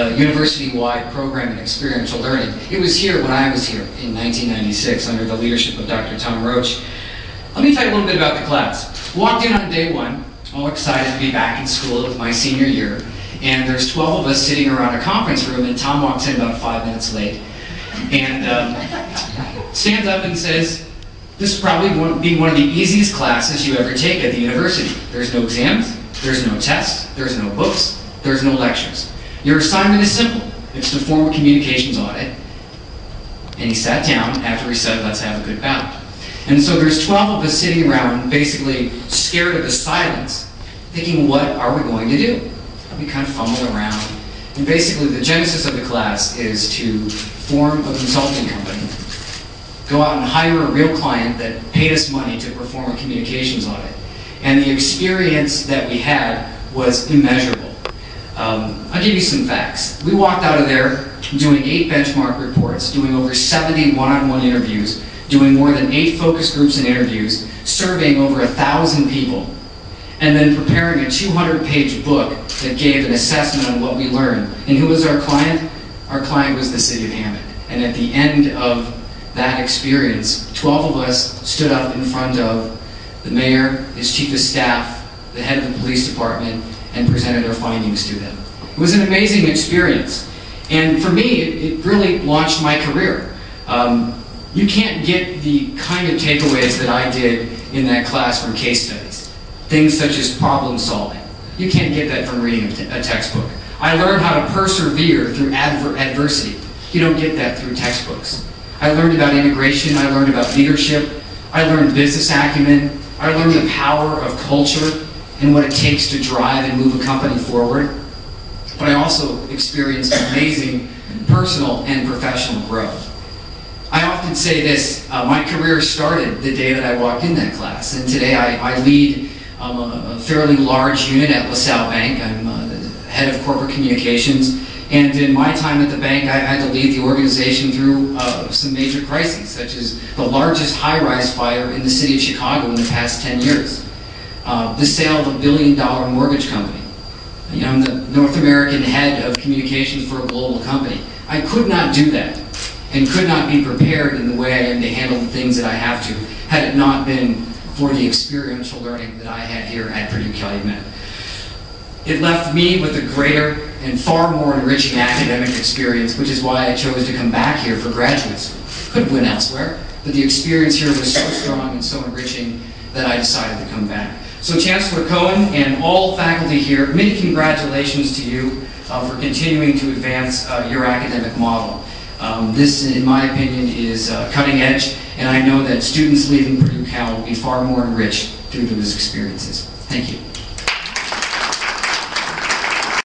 a university-wide program in experiential learning. It was here when I was here in 1996 under the leadership of Dr. Tom Roach. Let me tell you a little bit about the class. Walked in on day one, all excited to be back in school. It was my senior year, and there's 12 of us sitting around a conference room, and Tom walks in about 5 minutes late, and stands up and says, "This probably won't be one of the easiest classes you ever take at the university. There's no exams, there's no tests, there's no books, there's no lectures. Your assignment is simple. It's to form a communications audit." And he sat down after he said, "Let's have a good bout." And so there's 12 of us sitting around, basically scared of the silence, thinking, what are we going to do? We kind of fumble around. And basically the genesis of the class is to form a consulting company, go out and hire a real client that paid us money to perform a communications audit. And the experience that we had was immeasurable. I'll give you some facts. We walked out of there doing 8 benchmark reports, doing over 70 one-on-one interviews, doing more than 8 focus groups and interviews, surveying over 1,000 people, and then preparing a 200-page book that gave an assessment on what we learned. And who was our client? Our client was the city of Hammond. And at the end of that experience, 12 of us stood up in front of the mayor, his chief of staff, the head of the police department, and presented our findings to them. It was an amazing experience. And for me, it really launched my career. You can't get the kind of takeaways that I did in that class from case studies. Things such as problem solving. You can't get that from reading a textbook. I learned how to persevere through adversity. You don't get that through textbooks. I learned about integration, I learned about leadership, I learned business acumen, I learned the power of culture and what it takes to drive and move a company forward. But I also experienced amazing personal and professional growth. I often say this, my career started the day that I walked in that class, and today I lead a fairly large unit at LaSalle Bank. I'm the head of corporate communications, and in my time at the bank I had to lead the organization through some major crises, such as the largest high-rise fire in the city of Chicago in the past 10 years, the sale of $1 billion mortgage company. You know, I'm the North American head of communications for a global company. I could not do that, and could not be prepared in the way I am to handle the things that I have to, had it not been for the experiential learning that I had here at Purdue Calumet. It left me with a greater and far more enriching academic experience, which is why I chose to come back here for graduate school. Could have went elsewhere, but the experience here was so strong and so enriching that I decided to come back. So Chancellor Cohen and all faculty here, many congratulations to you for continuing to advance your academic model. This, in my opinion, is cutting edge, and I know that students leaving Purdue Cal will be far more enriched through those experiences. Thank you.